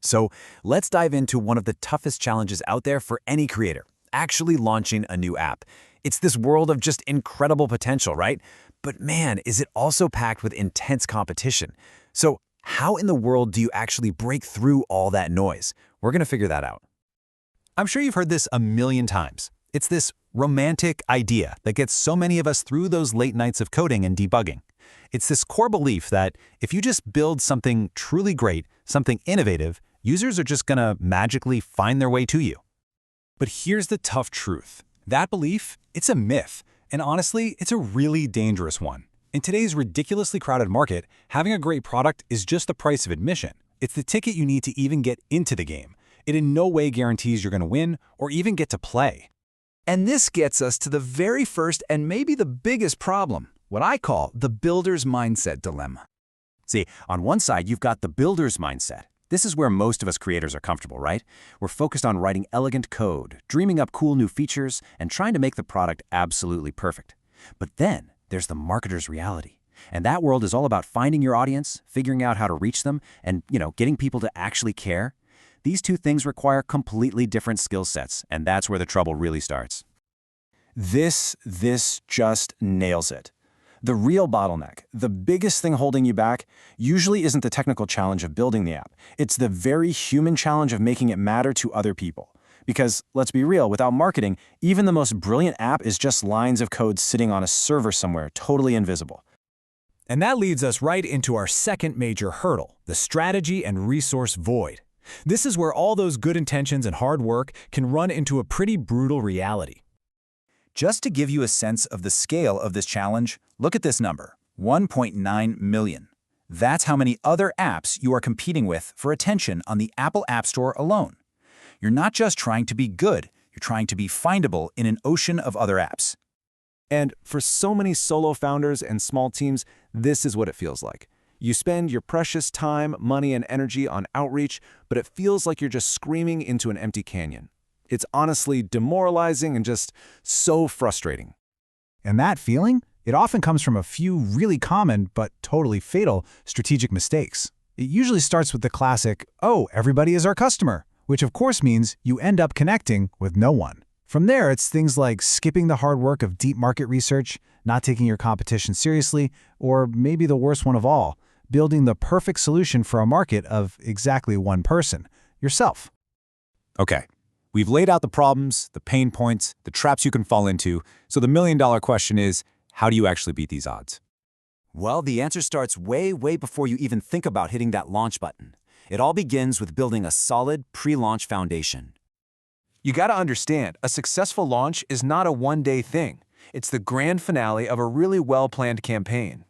So let's dive into one of the toughest challenges out there for any creator, actually launching a new app. It's this world of just incredible potential, right? But man, is it also packed with intense competition. So how in the world do you actually break through all that noise? We're going to figure that out. I'm sure you've heard this a million times. It's this romantic idea that gets so many of us through those late nights of coding and debugging. It's this core belief that if you just build something truly great, something innovative, users are just going to magically find their way to you. But here's the tough truth. That belief, it's a myth. And honestly, it's a really dangerous one. In today's ridiculously crowded market, having a great product is just the price of admission. It's the ticket you need to even get into the game. It in no way guarantees you're going to win or even get to play. And this gets us to the very first and maybe the biggest problem, what I call the builder's mindset dilemma. See, on one side, you've got the builder's mindset. This is where most of us creators are comfortable, right? We're focused on writing elegant code, dreaming up cool new features, and trying to make the product absolutely perfect. But then there's the marketer's reality. And that world is all about finding your audience, figuring out how to reach them, and, getting people to actually care. These two things require completely different skill sets, and that's where the trouble really starts. This just nails it. The real bottleneck, the biggest thing holding you back, usually isn't the technical challenge of building the app. It's the very human challenge of making it matter to other people. Because, let's be real, without marketing, even the most brilliant app is just lines of code sitting on a server somewhere, totally invisible. And that leads us right into our second major hurdle, the strategy and resource void. This is where all those good intentions and hard work can run into a pretty brutal reality. Just to give you a sense of the scale of this challenge, look at this number, 1.9 million. That's how many other apps you are competing with for attention on the Apple App Store alone. You're not just trying to be good, you're trying to be findable in an ocean of other apps. And for so many solo founders and small teams, this is what it feels like. You spend your precious time, money, and energy on outreach, but it feels like you're just screaming into an empty canyon. It's honestly demoralizing and just so frustrating. And that feeling, it often comes from a few really common but totally fatal strategic mistakes. It usually starts with the classic, "Oh, everybody is our customer," which of course means you end up connecting with no one. From there, it's things like skipping the hard work of deep market research, not taking your competition seriously, or maybe the worst one of all, building the perfect solution for a market of exactly one person, yourself. Okay, we've laid out the problems, the pain points, the traps you can fall into, so the million-dollar question is, how do you actually beat these odds? Well, the answer starts way before you even think about hitting that launch button. It all begins with building a solid pre-launch foundation. You gotta understand, a successful launch is not a one-day thing. It's the grand finale of a really well-planned campaign.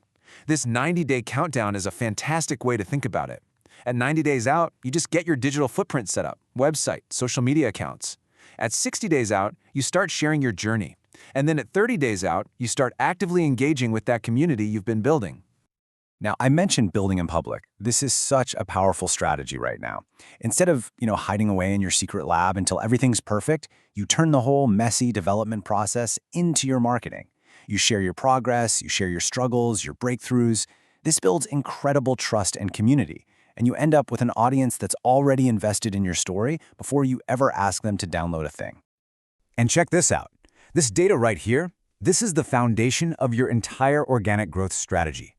This 90-day countdown is a fantastic way to think about it. At 90 days out, you just get your digital footprint set up, website, social media accounts. At 60 days out, you start sharing your journey. And then at 30 days out, you start actively engaging with that community you've been building. Now, I mentioned building in public. This is such a powerful strategy right now. Instead of, hiding away in your secret lab until everything's perfect, you turn the whole messy development process into your marketing. You share your progress, you share your struggles, your breakthroughs. This builds incredible trust and community, and you end up with an audience that's already invested in your story before you ever ask them to download a thing. And check this out. This data right here, this is the foundation of your entire organic growth strategy.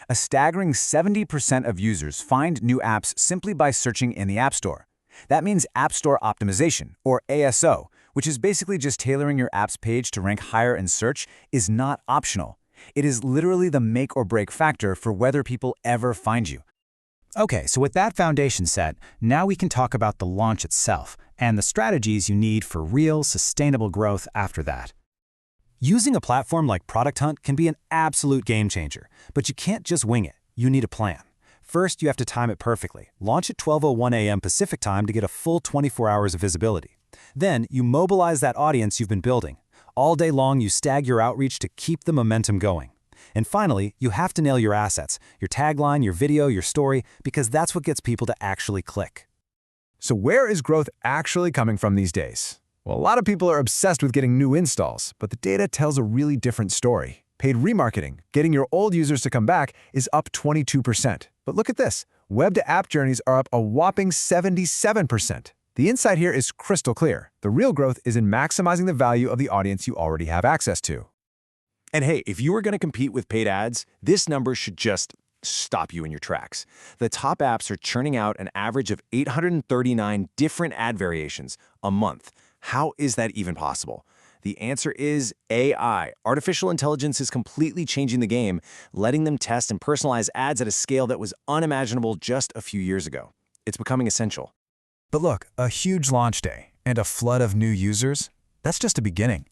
A staggering 70% of users find new apps simply by searching in the App Store. That means App Store optimization, or ASO, which is basically just tailoring your app's page to rank higher in search, is not optional. It is literally the make or break factor for whether people ever find you. Okay, so with that foundation set, now we can talk about the launch itself and the strategies you need for real, sustainable growth after that. Using a platform like Product Hunt can be an absolute game changer, but you can't just wing it. You need a plan. First, you have to time it perfectly. Launch at 12:01 a.m. Pacific time to get a full 24 hours of visibility. Then, you mobilize that audience you've been building. All day long, you stag your outreach to keep the momentum going. And finally, you have to nail your assets, your tagline, your video, your story, because that's what gets people to actually click. So where is growth actually coming from these days? Well, a lot of people are obsessed with getting new installs, but the data tells a really different story. Paid remarketing, getting your old users to come back, is up 22%. But look at this, Web-to-app journeys are up a whopping 77%. The insight here is crystal clear. The real growth is in maximizing the value of the audience you already have access to. And hey, if you were going to compete with paid ads, this number should just stop you in your tracks. The top apps are churning out an average of 839 different ad variations a month. How is that even possible? The answer is AI. Artificial intelligence is completely changing the game, letting them test and personalize ads at a scale that was unimaginable just a few years ago. It's becoming essential. But look, a huge launch day and a flood of new users, that's just a beginning.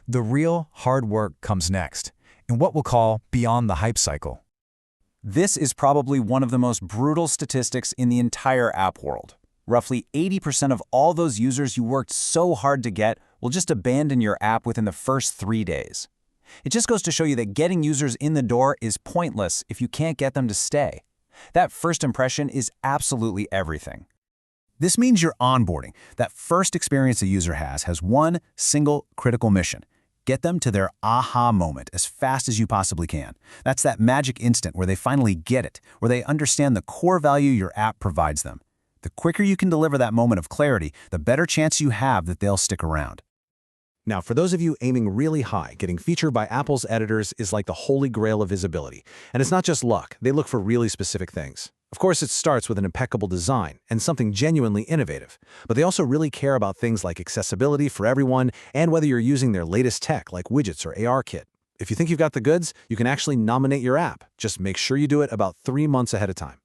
The real hard work comes next, in what we'll call beyond the hype cycle. This is probably one of the most brutal statistics in the entire app world. Roughly 80% of all those users you worked so hard to get will just abandon your app within the first 3 days. It just goes to show you that getting users in the door is pointless if you can't get them to stay. That first impression is absolutely everything. This means your onboarding, that first experience a user has one single critical mission. Get them to their aha moment as fast as you possibly can. That's that magic instant where they finally get it, where they understand the core value your app provides them. The quicker you can deliver that moment of clarity, the better chance you have that they'll stick around. Now, for those of you aiming really high, getting featured by Apple's editors is like the holy grail of visibility. And it's not just luck. They look for really specific things. Of course, it starts with an impeccable design and something genuinely innovative. But they also really care about things like accessibility for everyone and whether you're using their latest tech like widgets or ARKit. If you think you've got the goods, you can actually nominate your app. Just make sure you do it about 3 months ahead of time.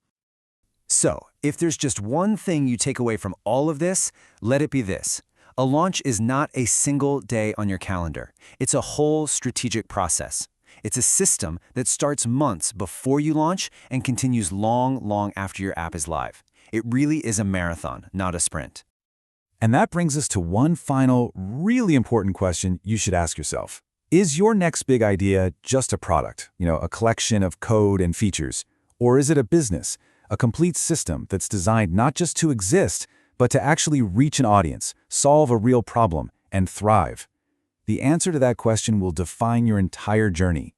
So, if there's just one thing you take away from all of this, let it be this. A launch is not a single day on your calendar. It's a whole strategic process. It's a system that starts months before you launch and continues long after your app is live. It really is a marathon, not a sprint. And that brings us to one final, really important question you should ask yourself. Is your next big idea just a product, a collection of code and features? Or is it a business, a complete system that's designed not just to exist, but to actually reach an audience, solve a real problem, and thrive? The answer to that question will define your entire journey.